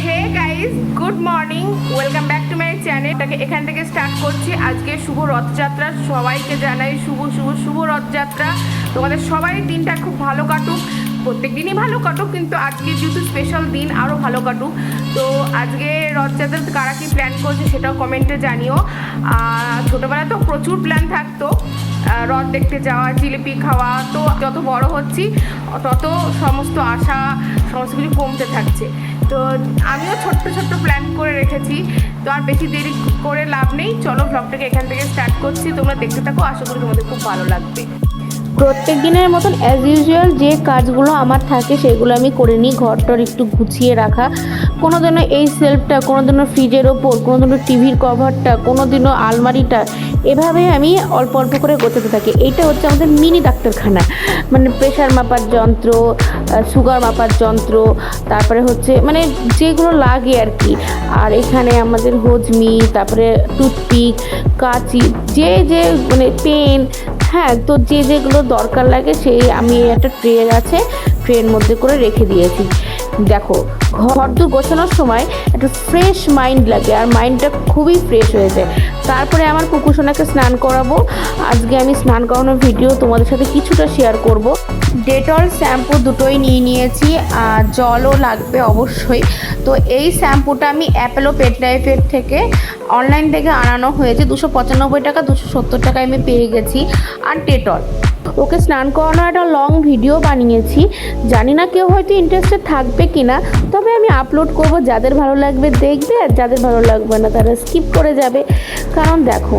Hey guys, good morning, welcome back to my channel. এখান থেকে start করছি আজকে শুভ রথযাত্রা। সবাইকে জানাই শুভ শুভ শুভ রথযাত্রা। তোমাদের সবাই দিনটা খুব ভালো কাটুক, প্রত্যেক দিনই ভালো কাটুক, কিন্তু আজকে যেহেতু স্পেশাল দিন আরও ভালো কাটুক। তো আজকে রথযাত্রা কারা কি প্ল্যান করছে সেটাও কমেন্টে জানিও। ছোটোবেলায় তো প্রচুর প্ল্যান থাকতো, রথ দেখতে যাওয়া, জিলিপি খাওয়া। তো যত বড় হচ্ছি তত সমস্ত আশা সমস্ত কিছু কমতে থাকছে। তো আমিও ছোট্ট ছোট্ট প্ল্যান করে রেখেছি। তো আর বেশি দেরি করে লাভ নেই, চলো ব্লগটাকে এখান থেকে স্টার্ট করছি। তোমরা দেখতে থাকো, আশা করি তোমাদের খুব ভালো লাগবে। প্রত্যেক দিনের মতন অ্যাজ ইউজুয়াল যে কাজগুলো আমার থাকে সেগুলো আমি করে নিই। ঘরটার একটু গুছিয়ে রাখা, কোনো দিনও এই সেলফটা, কোনো দিনও ফ্রিজের ওপর, কোনো দিনও টিভির কভারটা, কোনো দিনও আলমারিটা, এভাবে আমি অল্প অল্প করে গোছাতে থাকি। এইটা হচ্ছে আমাদের মিনি ডাক্তারখানা, মানে প্রেশার মাপার যন্ত্র, সুগার মাপার যন্ত্র, তারপরে হচ্ছে মানে যেগুলো লাগে আর কি। আর এখানে আমাদের হজমি, তারপরে টুথপিক, কাঁচি, যে মানে পেন, হ্যাঁ, তো যেগুলো দরকার লাগে সেই আমি একটা ট্রে আছে, ট্রের মধ্যে করে রেখে দিয়েছি। দেখো, ঘর দূর গোছানোর সময় একটা ফ্রেশ মাইন্ড লাগে, আর মাইন্ডটা খুবই ফ্রেশ হয়ে যায়। তারপরে আমার কুকুরসোনাকে স্নান করাবো। আজকে আমি স্নান করানোর ভিডিও তোমাদের সাথে কিছুটা শেয়ার করব। ডেটল শ্যাম্পু দুটোই নিয়ে নিয়েছি, আর জলও লাগবে অবশ্যই। তো এই শ্যাম্পুটা আমি অ্যাপেলো পেট লাইফের থেকে অনলাইন থেকে আনানো হয়েছে। 295 টাকা, 270 টাকায় আমি পেয়ে গেছি। আর ডেটল, ওকে স্নান করানো একটা লং ভিডিও বানিয়েছি, জানি না কেউ হয়তো ইন্টারেস্টেড থাকবে কি না, তবে আমি আপলোড করব। যাদের ভালো লাগবে দেখবে, আর যাদের ভালো লাগবে না তারা স্কিপ করে যাবে। কারণ দেখো,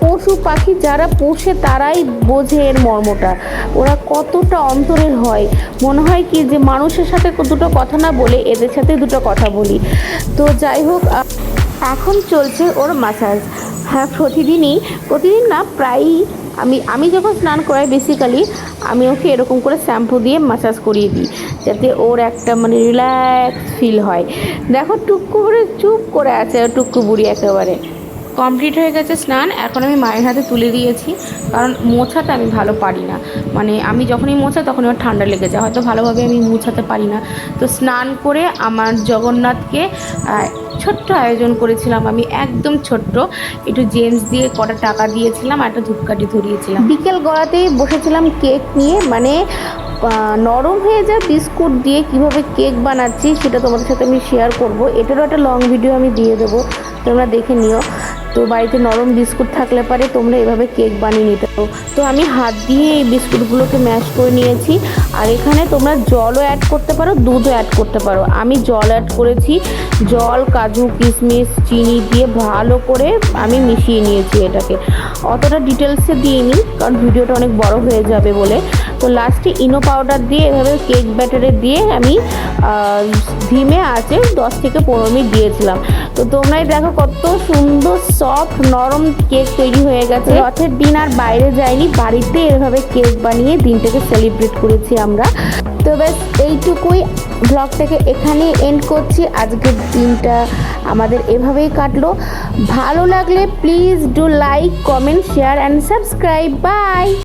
পশু পাখি যারা পোষে তারাই বোঝে এর মর্মটা, ওরা কতটা অন্তরের হয়। মনে হয় কি যে মানুষের সাথে দুটো কথা না বলে এদের সাথে দুটো কথা বলি। তো যাই হোক, এখন চলছে ওর মাসাজ। হ্যাঁ, প্রতিদিন না, প্রায়ই আমি যখন স্নান করাই বেসিক্যালি আমি ওকে এরকম করে শ্যাম্পু দিয়ে মাসাজ করিয়ে দিই, যাতে ওর একটা মানে রিল্যাক্স ফিল হয়। দেখো, টুকু করে চুপ করে আছে, টুকু বুড়ি একেবারে। কমপ্লিট হয়ে গেছে স্নান, এখন আমি মায়ের হাতে তুলে দিয়েছি, কারণ মোছাতে আমি ভালো পারি না। মানে আমি যখনই মোছাই তখনই আমার ঠান্ডা লেগে যায়, হয়তো ভালোভাবে আমি মোছাতে পারি না। তো স্নান করে আমার জগন্নাথকে ছোট্ট আয়োজন করেছিলাম আমি, একদম ছোট্ট, একটু জেন্টস দিয়ে কটা টাকা দিয়েছিলাম, আর একটা ধূপকাঠি ধরিয়েছিলাম। বিকেল গড়াতেই বসেছিলাম কেক নিয়ে, মানে নরম হয়ে যায় বিস্কুট দিয়ে কিভাবে কেক বানাচ্ছি সেটা তোমাদের সাথে আমি শেয়ার করব। এটারও একটা লং ভিডিও আমি দিয়ে দেবো, তোমরা দেখে নিও। তো বাড়িতে নরম বিস্কুট থাকলে পারে তোমরা এভাবে কেক বানিয়ে নিতে পারো। তো আমি হাত দিয়ে এই বিস্কুটগুলোকে ম্যাশ করে নিয়েছি। আর এখানে তোমরা জলও অ্যাড করতে পারো, দুধও অ্যাড করতে পারো। আমি জল অ্যাড করেছি। জল, কাজু, কিশমিশ, চিনি দিয়ে ভালো করে আমি মিশিয়ে নিয়েছি এটাকে। অতটা ডিটেলসে দিইনি, কারণ ভিডিওটা অনেক বড় হয়ে যাবে বলে। তো লাস্টে ইনো পাউডার দিয়ে এভাবে কেক ব্যাটারে দিয়ে আমি ধিমে আছে 10 থেকে 15 মিনিট দিয়েছিলাম। তো তোমরাই দেখো কত সুন্দর সফট নরম কেক তৈরি হয়ে গেছে। রথের দিন আর বাইরে যাইনি, বাড়িতে এভাবে কেক বানিয়ে দিনটাকে সেলিব্রেট করেছি আমরা। তো ব্যাস এইটুকুই, ব্লগটাকে এখানে এন্ড করছি। আজকের দিনটা আমাদের এভাবেই কাটলো। ভালো লাগলে please do like, comment, share and subscribe. By.